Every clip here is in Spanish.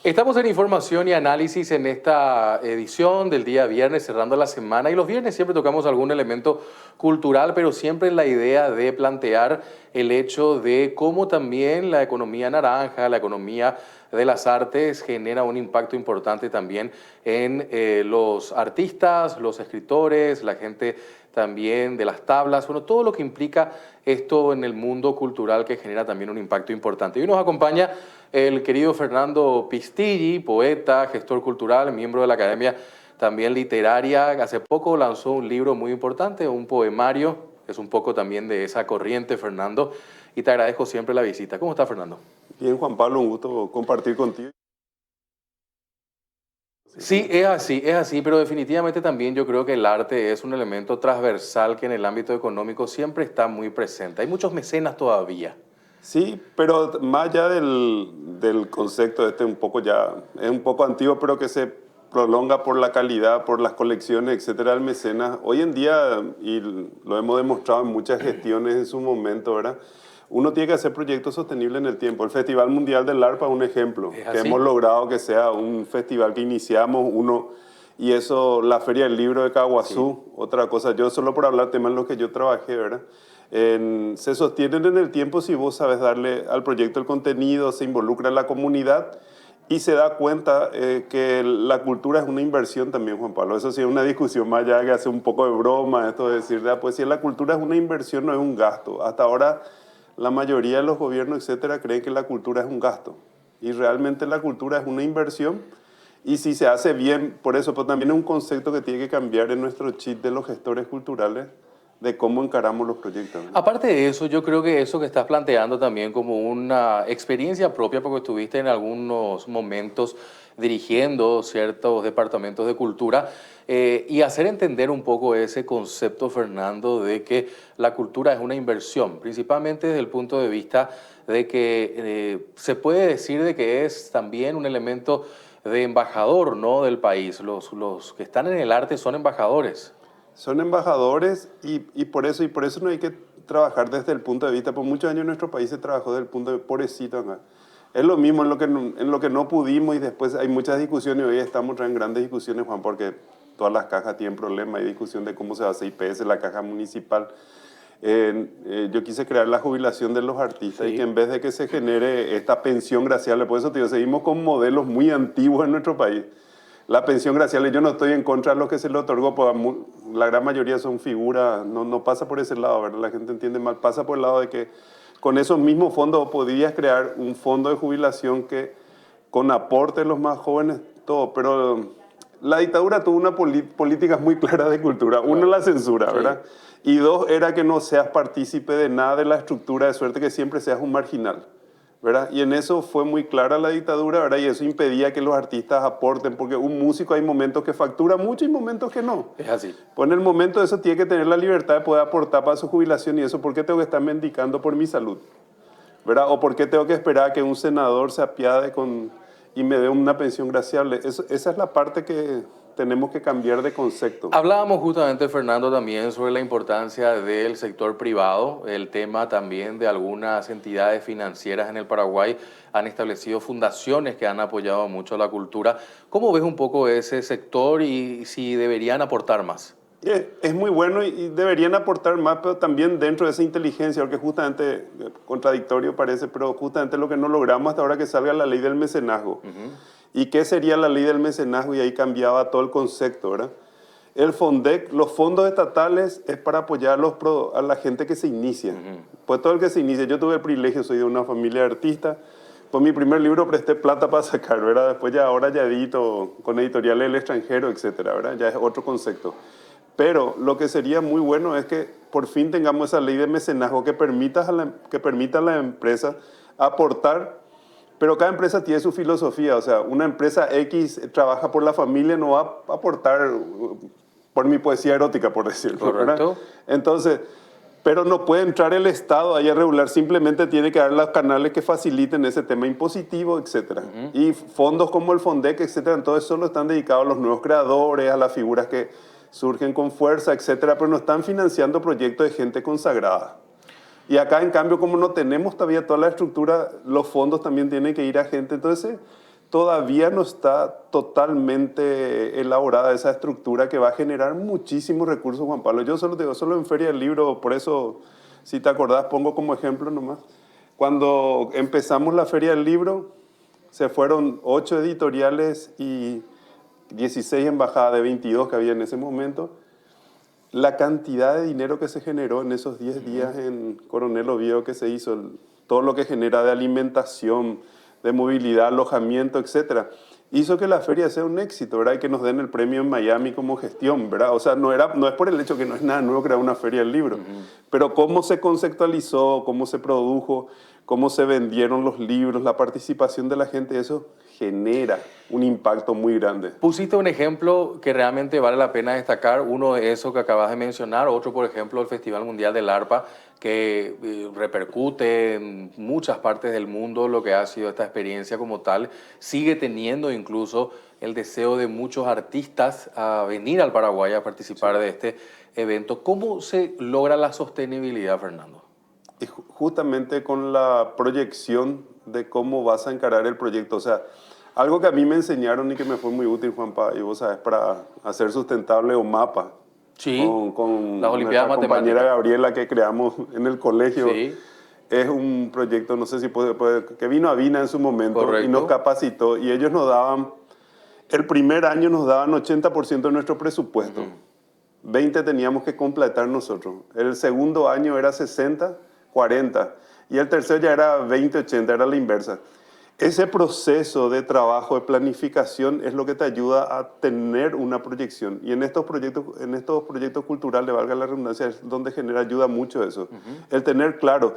Estamos en información y análisis en esta edición del día viernes, cerrando la semana. Y los viernes siempre tocamos algún elemento cultural, pero siempre en la idea de plantear el hecho de cómo también la economía naranja, la economía de las artes genera un impacto importante también en los artistas, los escritores, la gente también de las tablas, bueno, todo lo que implica esto en el mundo cultural que genera también un impacto importante. Y hoy nos acompaña el querido Fernando Pistilli, poeta, gestor cultural, miembro de la Academia también literaria. Hace poco lanzó un libro muy importante, un poemario, es un poco también de esa corriente, Fernando, y te agradezco siempre la visita. ¿Cómo está, Fernando? Bien, Juan Pablo, un gusto compartir contigo. Sí, es así, pero definitivamente también yo creo que el arte es un elemento transversal que en el ámbito económico siempre está muy presente. Hay muchos mecenas todavía. Sí, pero más allá del concepto este un poco ya, es un poco antiguo, pero que se prolonga por la calidad, por las colecciones, etcétera, del mecenas. Hoy en día, y lo hemos demostrado en muchas gestiones en su momento, ¿verdad? Uno tiene que hacer proyectos sostenibles en el tiempo. El Festival Mundial del ARPA es un ejemplo, ¿Es que así? hemos logrado que sea un festival que iniciamos uno, y eso, la Feria del Libro de Caguazú, Sí. otra cosa, yo solo por hablar temas en los que yo trabajé, ¿verdad? Se sostienen en el tiempo si vos sabes darle al proyecto el contenido, se involucra en la comunidad y se da cuenta que la cultura es una inversión también, Juan Pablo. Eso sí es una discusión más allá que hace un poco de broma, esto de decir, pues si la cultura es una inversión, no es un gasto. Hasta ahora la mayoría de los gobiernos, etcétera, creen que la cultura es un gasto. Y realmente la cultura es una inversión. Y si se hace bien, por eso, pero también es un concepto que tiene que cambiar en nuestro chip de los gestores culturales, de cómo encaramos los proyectos, ¿no? Aparte de eso, yo creo que eso que estás planteando también como una experiencia propia, porque estuviste en algunos momentos dirigiendo ciertos departamentos de cultura, y hacer entender un poco ese concepto, Fernando, de que la cultura es una inversión, principalmente desde el punto de vista de que se puede decir de que es también un elemento de embajador, ¿no?, del país. Los que están en el arte son embajadores. Son embajadores y por eso no hay que trabajar desde el punto de vista, por muchos años en nuestro país se trabajó desde el punto de pobrecito acá. Es lo mismo en lo que no pudimos y después hay muchas discusiones, hoy estamos en grandes discusiones, Juan, porque todas las cajas tienen problemas, hay discusión de cómo se hace IPS, la caja municipal. Yo quise crear la jubilación de los artistas y que Sí. en vez de que se genere esta pensión gracial, por eso te digo, seguimos con modelos muy antiguos en nuestro país. La pensión gracial, yo no estoy en contra de lo que se le otorgó, porque la gran mayoría son figuras, no pasa por ese lado, ¿verdad? La gente entiende mal, pasa por el lado de que con esos mismos fondos podrías crear un fondo de jubilación que con aporte de los más jóvenes, todo, pero la dictadura tuvo una política muy clara de cultura. Uno, Claro. la censura, Sí. ¿verdad? Y dos, era que no seas partícipe de nada de la estructura, de suerte que siempre seas un marginal, ¿verdad? Y en eso fue muy clara la dictadura, ¿verdad? Y eso impedía que los artistas aporten, porque un músico hay momentos que factura mucho y momentos que no. Es así. Pues en el momento de eso tiene que tener la libertad de poder aportar para su jubilación y eso, ¿por qué tengo que estar mendicando por mi salud? ¿Verdad? ¿O por qué tengo que esperar a que un senador se apiade y me dé una pensión graciable? Esa es la parte que tenemos que cambiar de concepto. Hablábamos justamente, Fernando, también sobre la importancia del sector privado, el tema también de algunas entidades financieras en el Paraguay han establecido fundaciones que han apoyado mucho la cultura. ¿Cómo ves un poco ese sector y si deberían aportar más? Es muy bueno y deberían aportar más, pero también dentro de esa inteligencia, porque justamente, contradictorio parece, pero justamente lo que no logramos hasta ahora que salga la ley del mecenazgo. ¿Y qué sería la ley del mecenazgo? Y ahí cambiaba todo el concepto, ¿verdad? El FONDEC, los fondos estatales es para apoyar a la gente que se inicia. Pues todo el que se inicia, yo tuve el privilegio, soy de una familia de artistas, pues mi primer libro presté plata para sacar, ¿verdad? Después ya ahora ya edito con editoriales del extranjero, etcétera, ¿verdad? Ya es otro concepto. Pero lo que sería muy bueno es que por fin tengamos esa ley de mecenazgo que permita a la empresa aportar, pero cada empresa tiene su filosofía. O sea, una empresa X trabaja por la familia, no va a aportar por mi poesía erótica, por decirlo, ¿verdad? Correcto. Entonces, pero no puede entrar el Estado ahí a regular, simplemente tiene que dar los canales que faciliten ese tema impositivo, etcétera. Y fondos como el FONDEC, etcétera, entonces solo están dedicados a los nuevos creadores, a las figuras que surgen con fuerza, etcétera, pero no están financiando proyectos de gente consagrada. Y acá, en cambio, como no tenemos todavía toda la estructura, los fondos también tienen que ir a gente. Entonces, todavía no está totalmente elaborada esa estructura que va a generar muchísimos recursos, Juan Pablo. Yo solo digo, solo en Feria del Libro, por eso, si te acordás, pongo como ejemplo nomás. Cuando empezamos la Feria del Libro, se fueron 8 editoriales y 16 embajadas de 22 que había en ese momento. La cantidad de dinero que se generó en esos 10 días en Coronel Oviedo que se hizo, todo lo que genera de alimentación, de movilidad, alojamiento, etcétera, hizo que la feria sea un éxito, ¿verdad? Y que nos den el premio en Miami como gestión, ¿verdad? O sea, no es por el hecho que no es nada nuevo crear una feria del libro, pero cómo se conceptualizó, cómo se produjo, cómo se vendieron los libros, la participación de la gente, eso genera un impacto muy grande. Pusiste un ejemplo que realmente vale la pena destacar, uno es eso que acabas de mencionar, otro por ejemplo el Festival Mundial del Arpa, que repercute en muchas partes del mundo lo que ha sido esta experiencia como tal, sigue teniendo incluso el deseo de muchos artistas a venir al Paraguay a participar de este evento. ¿Cómo se logra la sostenibilidad, Fernando? Y justamente con la proyección de cómo vas a encarar el proyecto, o sea, algo que a mí me enseñaron y que me fue muy útil, Juanpa, y vos sabes, para hacer sustentable OMAPA, Sí, con las Olimpiadas nuestra compañera Matemáticas. Gabriela que creamos en el colegio. Sí, Es un proyecto, no sé si que vino a Vina en su momento correcto. y nos capacitó y ellos nos daban, el primer año nos daban 80% de nuestro presupuesto. 20 teníamos que completar nosotros. El segundo año era 60, 40 y el tercer ya era 20, 80, era la inversa. Ese proceso de trabajo, de planificación, es lo que te ayuda a tener una proyección. Y en estos proyectos culturales, valga la redundancia, es donde ayuda mucho eso. El tener claro,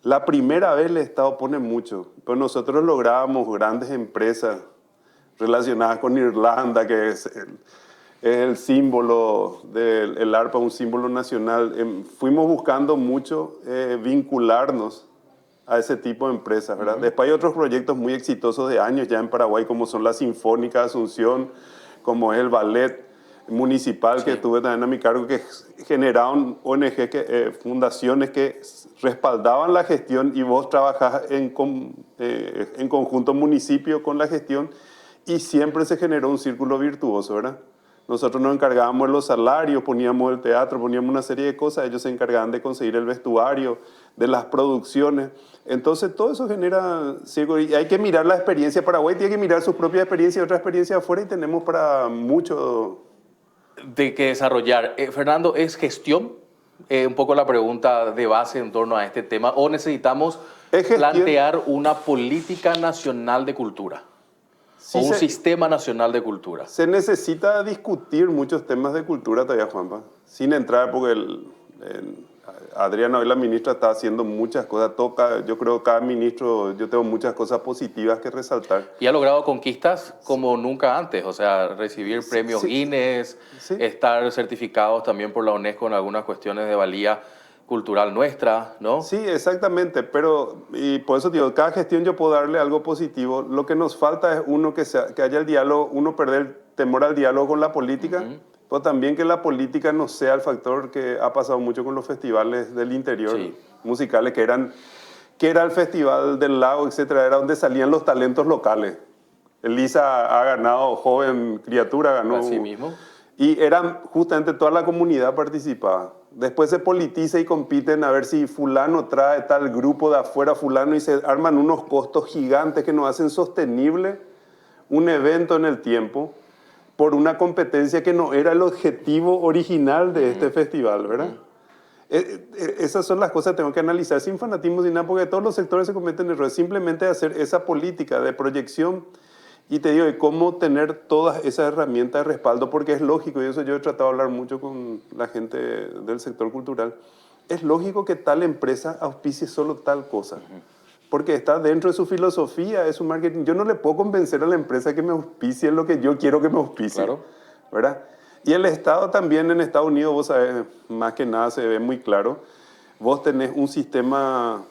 la primera vez el Estado pone mucho, pero nosotros lográbamos grandes empresas relacionadas con Irlanda, que es el símbolo del arpa, un símbolo nacional. Fuimos buscando mucho vincularnos a ese tipo de empresas, ¿verdad? Después hay otros proyectos muy exitosos de años ya en Paraguay, como son la Sinfónica de Asunción, como es el Ballet Municipal, que tuve también a mi cargo, que generaron ONG, fundaciones que respaldaban la gestión y vos trabajás en conjunto municipio con la gestión y siempre se generó un círculo virtuoso, ¿verdad? Nosotros nos encargábamos de los salarios, poníamos el teatro, poníamos una serie de cosas, ellos se encargaban de conseguir el vestuario, de las producciones. Entonces todo eso genera, y hay que mirar la experiencia. Paraguay tiene que mirar su propia experiencia y otra experiencia afuera y tenemos para mucho de que desarrollar. Fernando, ¿es gestión? Un poco la pregunta de base en torno a este tema. ¿O necesitamos plantear una política nacional de cultura? Sí, o un sistema nacional de cultura. Se necesita discutir muchos temas de cultura todavía, Juanpa. Sin entrar, porque Adriana, hoy la ministra, está haciendo muchas cosas. Yo creo que cada ministro, yo tengo muchas cosas positivas que resaltar. Y ha logrado conquistas como nunca antes. O sea, recibir premios Guinness, estar certificados también por la UNESCO en algunas cuestiones de valía cultural nuestra, ¿no? Sí, exactamente, y por eso digo, cada gestión yo puedo darle algo positivo. Lo que nos falta es que haya el diálogo, uno perder el temor al diálogo con la política, pero también que la política no sea el factor que ha pasado mucho con los festivales del interior, musicales, que era el Festival del Lago, etcétera, era donde salían los talentos locales. Elisa ha ganado, joven criatura ganó. Así mismo. Y justamente toda la comunidad participaba. Después se politiza y compiten a ver si fulano trae tal grupo de afuera, fulano, y se arman unos costos gigantes que nos hacen sostenible un evento en el tiempo por una competencia que no era el objetivo original de este festival, ¿verdad? Esas son las cosas que tengo que analizar sin fanatismo, sin nada, porque todos los sectores se cometen errores. Simplemente hacer esa política de proyección y te digo, de cómo tener todas esas herramientas de respaldo, porque es lógico, y eso yo he tratado de hablar mucho con la gente del sector cultural, es lógico que tal empresa auspicie solo tal cosa, porque está dentro de su filosofía, de su marketing. Yo no le puedo convencer a la empresa que me auspicie lo que yo quiero que me auspicie, ¿verdad? Y el Estado también en Estados Unidos, vos sabés, más que nada se ve muy claro, vos tenés un sistema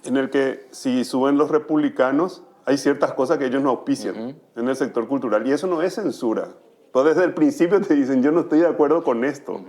en el que si suben los republicanos, hay ciertas cosas que ellos no auspician en el sector cultural, y eso no es censura. Pues desde el principio te dicen, yo no estoy de acuerdo con esto,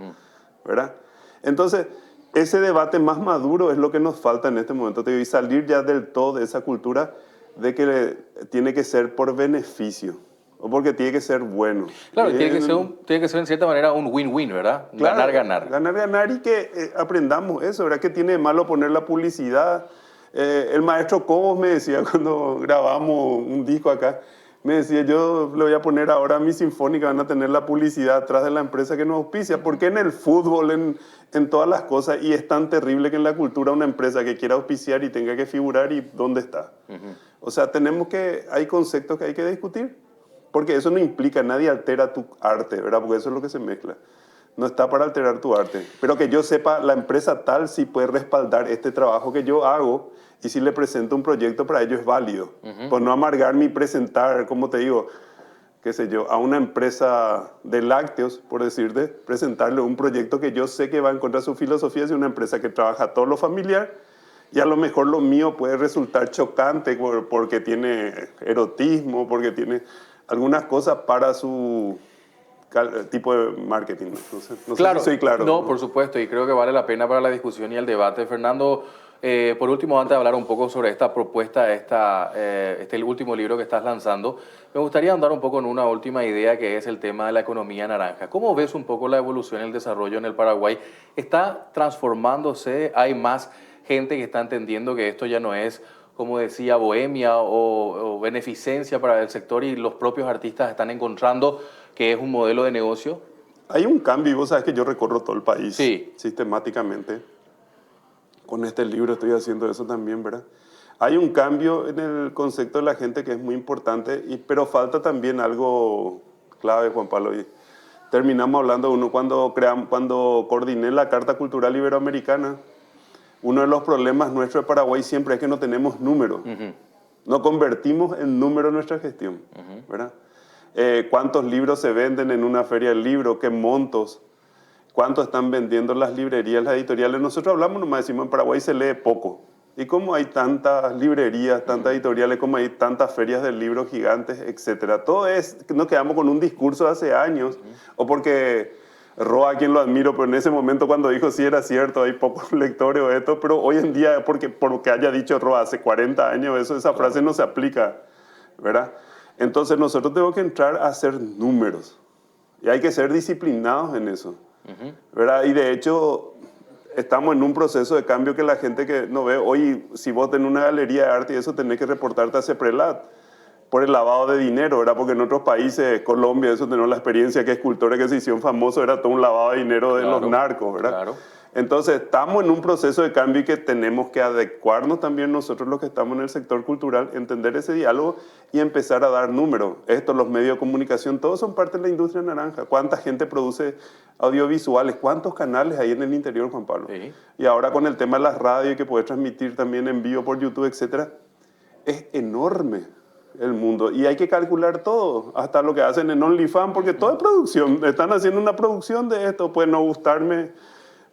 ¿verdad? Entonces, ese debate más maduro es lo que nos falta en este momento, y salir ya del todo de esa cultura de que tiene que ser por beneficio o porque tiene que ser bueno. Claro, tiene que ser en cierta manera un win-win, ¿verdad? Claro, Ganar, ganar. Ganar, ganar y que aprendamos eso, ¿verdad? ¿Qué tiene de malo poner la publicidad? El maestro Cobos me decía cuando grabamos un disco acá, me decía, yo le voy a poner ahora a mi sinfónica, van a tener la publicidad atrás de la empresa que nos auspicia, porque en el fútbol, en todas las cosas, y es tan terrible que en la cultura una empresa que quiera auspiciar y tenga que figurar, ¿y dónde está? O sea, hay conceptos que hay que discutir, porque eso no implica, nadie altera tu arte, ¿verdad? Porque eso es lo que se mezcla. No está para alterar tu arte, pero que yo sepa, la empresa tal sí puede respaldar este trabajo que yo hago y si le presento un proyecto para ello es válido. Pues no amargarme y presentar, como te digo, qué sé yo, a una empresa de lácteos, por decirte, presentarle un proyecto que yo sé que va en contra de su filosofía, es una empresa que trabaja todo lo familiar y a lo mejor lo mío puede resultar chocante porque tiene erotismo, porque tiene algunas cosas para su tipo de marketing. No Claro, sé si soy claro. no, por supuesto, y creo que vale la pena para la discusión y el debate. Fernando, por último, antes de hablar un poco sobre esta propuesta, el último libro que estás lanzando, me gustaría andar un poco en una última idea que es el tema de la economía naranja. ¿Cómo ves un poco la evolución y el desarrollo en el Paraguay? ¿Está transformándose? ¿Hay más gente que está entendiendo que esto ya no es, como decía, bohemia o beneficencia para el sector y los propios artistas están encontrando que es un modelo de negocio? Hay un cambio y vos sabes que yo recorro todo el país Sí. sistemáticamente. Con este libro estoy haciendo eso también, ¿verdad? Hay un cambio en el concepto de la gente que es muy importante, pero falta también algo clave, Juan Pablo. Y terminamos hablando de uno cuando coordiné la Carta Cultural Iberoamericana. Uno de los problemas nuestros de Paraguay siempre es que no tenemos números. No convertimos en número nuestra gestión, ¿verdad? ¿Cuántos libros se venden en una feria del libro? ¿Qué montos? ¿Cuánto están vendiendo las librerías, las editoriales? Nosotros hablamos nomás, decimos en Paraguay se lee poco. Y como hay tantas librerías, tantas editoriales, como hay tantas ferias del libro gigantes, etcétera. Todo es, nos quedamos con un discurso de hace años, o porque Roa, a quien lo admiro, pero en ese momento cuando dijo sí era cierto, hay pocos lectores o esto, pero hoy en día, porque haya dicho Roa hace 40 años, esa frase no se aplica, ¿verdad? Entonces nosotros tenemos que entrar a hacer números y hay que ser disciplinados en eso, ¿verdad? Y de hecho estamos en un proceso de cambio que la gente que no ve, hoy si vos tenés una galería de arte y eso tenés que reportarte a CEPRELAT por el lavado de dinero, ¿verdad? Porque en otros países, Colombia, eso tenemos la experiencia que escultores que se hicieron famosos, era todo un lavado de dinero de los narcos, ¿verdad? Claro. Entonces, estamos en un proceso de cambio y que tenemos que adecuarnos también nosotros los que estamos en el sector cultural, entender ese diálogo y empezar a dar números. Los medios de comunicación, todos son parte de la industria naranja. ¿Cuánta gente produce audiovisuales? ¿Cuántos canales hay en el interior, Juan Pablo? Sí. Y ahora con el tema de las radios y que puede transmitir también en vivo por YouTube, etcétera, es enorme el mundo y hay que calcular todo, hasta lo que hacen en OnlyFans, porque todo es producción. Están haciendo una producción de esto, puede no gustarme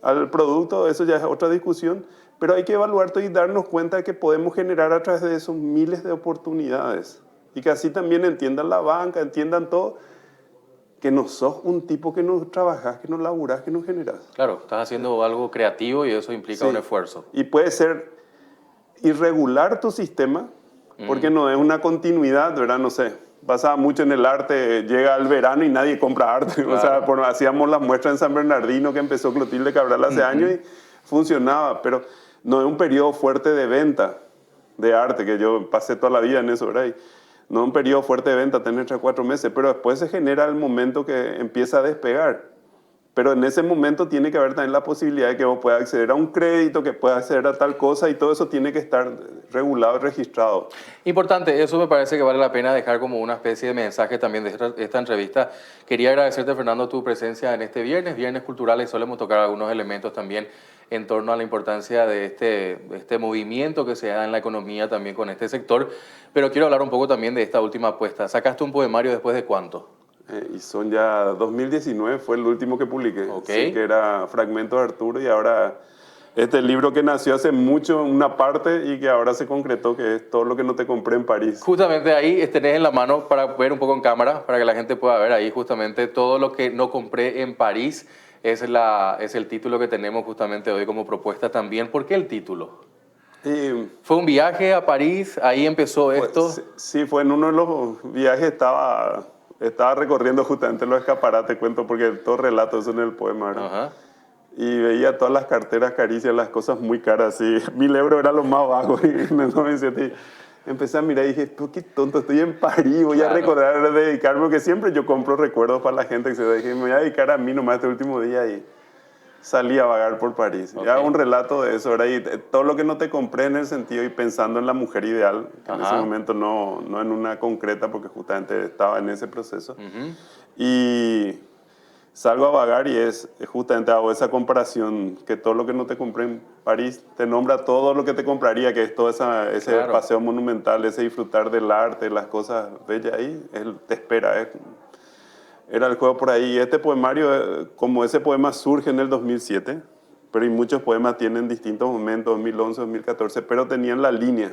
al producto, eso ya es otra discusión, pero hay que evaluar todo y darnos cuenta de que podemos generar a través de eso miles de oportunidades y que así también entiendan la banca, entiendan todo, que no sos un tipo que no trabajás, que no laburás, que no generás. Claro, estás haciendo algo creativo y eso implica un esfuerzo. Y puede ser irregular tu sistema, porque no es una continuidad, ¿verdad? No sé, pasaba mucho en el arte, llega el verano y nadie compra arte. Claro. O sea, hacíamos las muestras en San Bernardino que empezó Clotilde Cabral hace años y funcionaba, pero no es un periodo fuerte de venta de arte, que yo pasé toda la vida en eso, ¿verdad? Y no es un periodo fuerte de venta, tener 3 o 4 meses, pero después se genera el momento que empieza a despegar. Pero en ese momento tiene que haber también la posibilidad de que vos puedas acceder a un crédito, que puedas acceder a tal cosa y todo eso tiene que estar regulado y registrado. Importante, eso me parece que vale la pena dejar como una especie de mensaje también de esta entrevista. Quería agradecerte, Fernando, tu presencia en este Viernes Culturales. Solemos tocar algunos elementos también en torno a la importancia de este movimiento que se da en la economía también con este sector. Pero quiero hablar un poco también de esta última apuesta. ¿Sacaste un poemario después de cuánto? Y son ya 2019, fue el último que publiqué, Okay. Sí, que era Fragmentos de Arturo y ahora este libro que nació hace mucho, una parte y que ahora se concretó, que es Todo lo que no te compré en París. Justamente ahí tenés en la mano para ver un poco en cámara, para que la gente pueda ver ahí justamente Todo lo que no compré en París, es el título que tenemos justamente hoy como propuesta también. ¿Por qué el título? Y ¿Fue un viaje a París? ¿Ahí empezó esto? sí, fue en uno de los viajes, estaba recorriendo justamente los escaparates, cuento, porque todo relato eso en el poema, ¿verdad? Ajá. Y veía todas las carteras caricias, las cosas muy caras, así. 1.000 euros era lo más bajo. Y en el 97 empecé a mirar y dije, "Pero qué tonto, estoy en París, voy a Claro. recordar, a dedicarme", porque siempre yo compro recuerdos para la gente que se dije, me voy a dedicar a mí nomás este último día y salí a vagar por París. Ok. Ya un relato de eso, ¿verdad? Y todo lo que no te compré en el sentido y pensando en la mujer ideal, que en ese Ajá. momento no en una concreta, porque justamente estaba en ese proceso. Ujú. Y salgo a vagar y justamente hago esa comparación, que todo lo que no te compré en París te nombra todo lo que te compraría, que es todo ese Claro. paseo monumental, ese disfrutar del arte, las cosas bellas ahí, él te espera. Era el juego por ahí. Y este poemario, como ese poema surge en el 2007, pero y muchos poemas tienen distintos momentos, 2011, 2014, pero tenían la línea,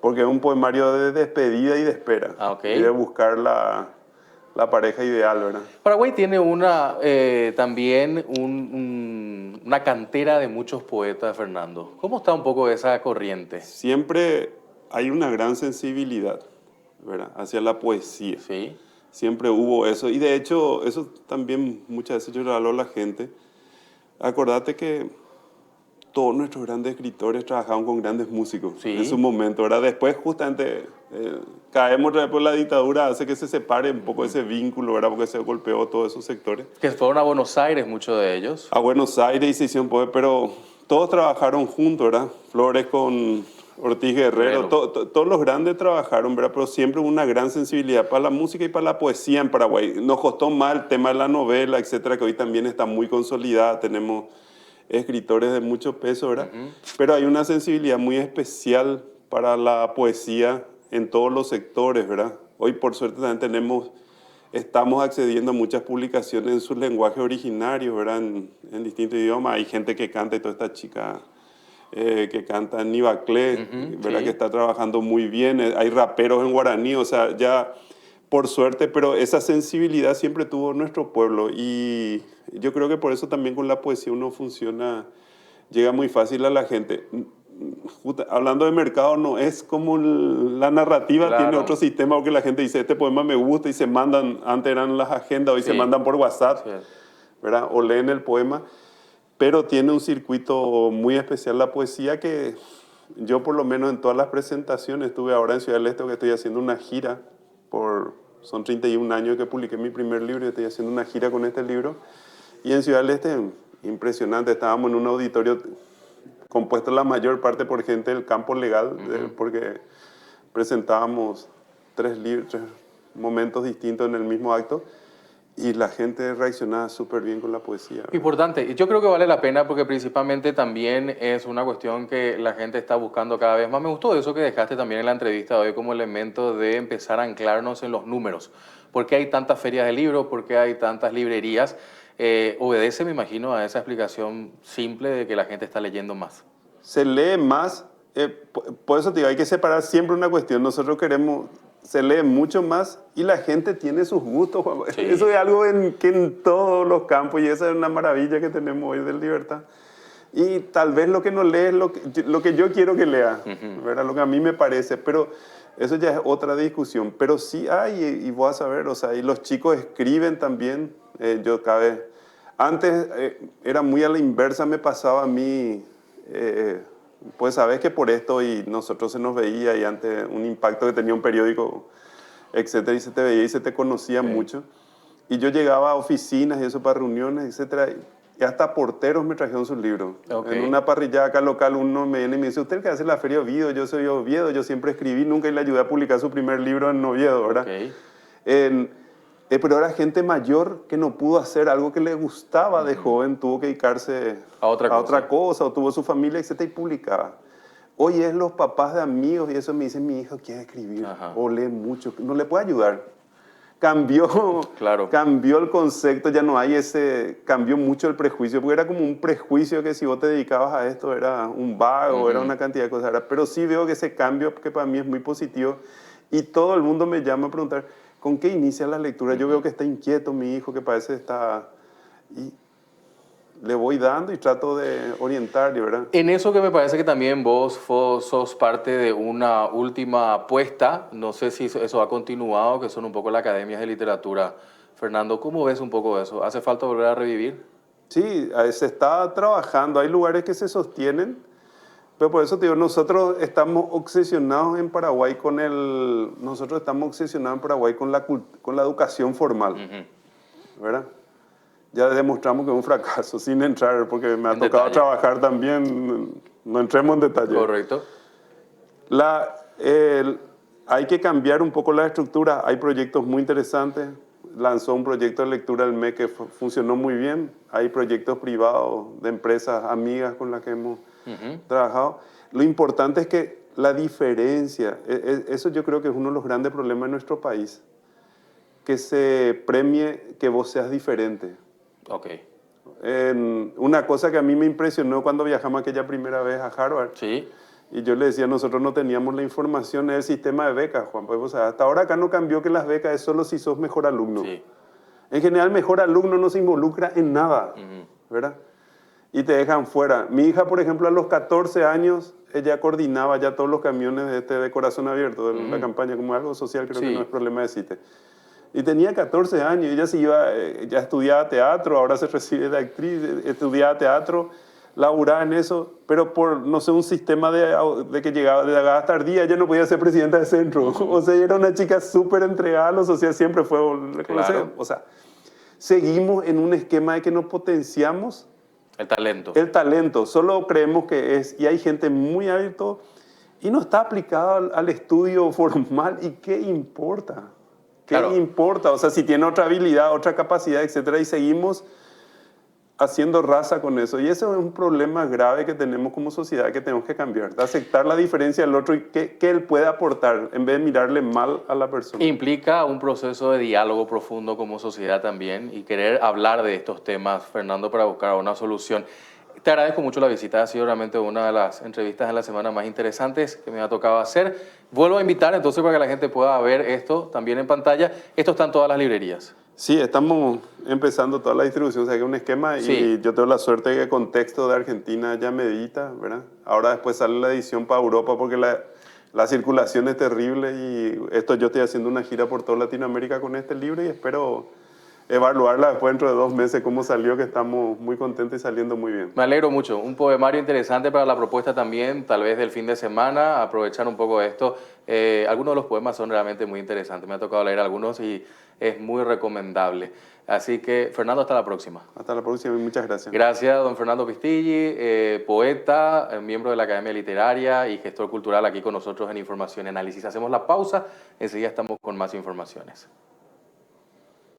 porque es un poemario de despedida y de espera, Ah, ok. y de buscar la pareja ideal, ¿verdad? Paraguay tiene también una cantera de muchos poetas, Fernando. ¿Cómo está un poco esa corriente? Siempre hay una gran sensibilidad, ¿verdad?, hacia la poesía. Sí, Siempre hubo eso. Y de hecho, eso también muchas veces yo le hablo a la gente. Acordate que todos nuestros grandes escritores trabajaban con grandes músicos en su sí. momento, ¿verdad? Después justamente caemos otra vez por la dictadura, hace que se separe un poco ese vínculo, ¿verdad? Porque se golpeó todos esos sectores. Que fueron a Buenos Aires, muchos de ellos. A Buenos Aires y se hicieron poder, pero todos trabajaron juntos, ¿verdad? Flores con Ortiz Guerrero, Guerrero. todos los grandes trabajaron, ¿verdad? Pero siempre hubo una gran sensibilidad para la música y para la poesía en Paraguay. Nos costó más el tema de la novela, etcétera, que hoy también está muy consolidada, tenemos escritores de mucho peso, ¿verdad? Ujú. Pero hay una sensibilidad muy especial para la poesía en todos los sectores, ¿verdad? Hoy por suerte también estamos accediendo a muchas publicaciones en su lenguaje originario, ¿verdad? En distintos idiomas. Hay gente que canta, y toda esta chica que canta en Nibaclé, Ujú, ¿verdad? Que sí. está trabajando muy bien. Hay raperos en guaraní, o sea, ya por suerte, pero esa sensibilidad siempre tuvo nuestro pueblo. Y yo creo que por eso también con la poesía uno funciona, llega muy fácil a la gente. Hablando de mercado, no es como la narrativa tiene otro Claro. sistema, porque la gente dice, este poema me gusta, y se mandan, antes eran las agendas, hoy se Sí. mandan por WhatsApp, Sí. ¿verdad? O leen el poema, pero tiene un circuito muy especial la poesía, que yo por lo menos en todas las presentaciones, estuve ahora en Ciudad del Este, que estoy haciendo una gira, son 31 años que publiqué mi primer libro y estoy haciendo una gira con este libro, y en Ciudad del Este, impresionante, estábamos en un auditorio compuesto la mayor parte por gente del campo legal, Ujú. porque presentábamos tres momentos distintos en el mismo acto, y la gente reaccionaba súper bien con la poesía. Importante. Y yo creo que vale la pena porque principalmente también es una cuestión que la gente está buscando cada vez más. Me gustó eso que dejaste también en la entrevista de hoy como elemento de empezar a anclarnos en los números. ¿Por qué hay tantas ferias de libros? ¿Por qué hay tantas librerías? Obedece, me imagino, a esa explicación simple de que la gente está leyendo más. Se lee más, por eso te digo, hay que separar siempre una cuestión. Nosotros queremos, se lee mucho más y la gente tiene sus gustos, Juan. Sí. Eso es algo que en todos los campos, y esa es una maravilla que tenemos hoy de libertad. Y tal vez lo que no lee es lo que yo quiero que lea, ¿verdad? Lo que a mí me parece, pero eso ya es otra discusión. Pero sí hay, y vos a saber, o sea, y los chicos escriben también. Yo cada vez, antes era muy a la inversa, me pasaba a mí, pues sabes que por esto, y nosotros se nos veía, y antes un impacto que tenía un periódico, etcétera, y se te veía y se te conocía Sí. mucho. Y yo llegaba a oficinas y eso para reuniones, etcétera, y hasta porteros me trajeron sus libros. Ok. En una parrilla acá local, uno me viene y me dice, ¿usted que hace la Feria Oviedo? Yo soy Oviedo, yo siempre escribí, nunca, y le ayudé a publicar su primer libro en Oviedo, ¿verdad? Ok. Pero era gente mayor que no pudo hacer algo que le gustaba de joven, tuvo que dedicarse A otra a cosa. otra cosa, o tuvo su familia, etcétera, y publicaba. Hoy es los papás de amigos, y eso me dicen, mi hijo quiere escribir, Ajá. o lee mucho, no le puedo ayudar. Cambió, Claro. cambió el concepto, ya no hay cambió mucho el prejuicio, porque era como un prejuicio que si vos te dedicabas a esto era un vago, era una cantidad de cosas. Pero sí veo que ese cambio, que para mí es muy positivo, y todo el mundo me llama a preguntar, ¿con qué inicia la lectura? Yo veo que está inquieto mi hijo, que parece está... Y le voy dando y trato de orientar, ¿verdad? En eso que me parece que también vos sos parte de una última apuesta, no sé si eso ha continuado, que son un poco las academias de literatura. Fernando, ¿cómo ves un poco eso? ¿Hace falta volver a revivir? Sí, se está trabajando, hay lugares que se sostienen, pero por eso te digo, nosotros estamos obsesionados en Paraguay con la educación formal, ¿verdad? Ya demostramos que es un fracaso, sin entrar, porque me ha tocado trabajar también, no entremos en detalle. Correcto. Hay que cambiar un poco la estructura, hay proyectos muy interesantes, lanzó un proyecto de lectura el MEC que funcionó muy bien, hay proyectos privados de empresas amigas con las que hemos trabajado. Lo importante es que la diferencia, eso yo creo que es uno de los grandes problemas de nuestro país, que se premie que vos seas diferente. Ok. Una cosa que a mí me impresionó cuando viajamos aquella primera vez a Harvard, Sí. y yo le decía, nosotros no teníamos la información del sistema de becas, Juan. Pues, o sea, hasta ahora acá no cambió que las becas es solo si sos mejor alumno. Sí. En general, mejor alumno no se involucra en nada, ¿verdad? Y te dejan fuera. Mi hija, por ejemplo, a los 14 años, ella coordinaba ya todos los camiones de Corazón Abierto, de la campaña, como algo social, creo que no es problema de CITE. Y tenía 14 años, ella se iba, ya estudiaba teatro, ahora se recibe de actriz, estudiaba teatro, laburaba en eso, pero por, no sé, un sistema de que llegaba tardía, ella no podía ser presidenta del centro. O sea, ella era una chica súper entregada a lo social, siempre fue, Claro. o sea, seguimos en un esquema de que nos potenciamos El talento. el talento, solo creemos que es, y hay gente muy hábil y no está aplicado al estudio formal, ¿y qué importa? ¿Qué importa? O sea, si tiene otra habilidad, otra capacidad, etcétera, y seguimos haciendo raza con eso. Y eso es un problema grave que tenemos como sociedad que tenemos que cambiar, de aceptar la diferencia del otro y qué él puede aportar, en vez de mirarle mal a la persona. Implica un proceso de diálogo profundo como sociedad también y querer hablar de estos temas, Fernando, para buscar una solución. Te agradezco mucho la visita, ha sido realmente una de las entrevistas en la semana más interesantes que me ha tocado hacer. Vuelvo a invitar entonces para que la gente pueda ver esto también en pantalla. Esto está en todas las librerías. Sí, estamos empezando toda la distribución, o sea, que es un esquema y yo tengo la suerte de que Contexto de Argentina ya me edita, ¿verdad? Ahora después sale la edición para Europa porque la circulación es terrible y yo estoy haciendo una gira por toda Latinoamérica con este libro y espero evaluarla después dentro de 2 meses cómo salió, que estamos muy contentos y saliendo muy bien. Me alegro mucho. Un poemario interesante para la propuesta también, tal vez del fin de semana, aprovechar un poco esto. Algunos de los poemas son realmente muy interesantes. Me ha tocado leer algunos y es muy recomendable. Así que, Fernando, hasta la próxima. Hasta la próxima y muchas gracias. Gracias, don Fernando Pistilli, poeta, miembro de la Academia Literaria y gestor cultural aquí con nosotros en Información y Análisis. Hacemos la pausa, enseguida estamos con más informaciones.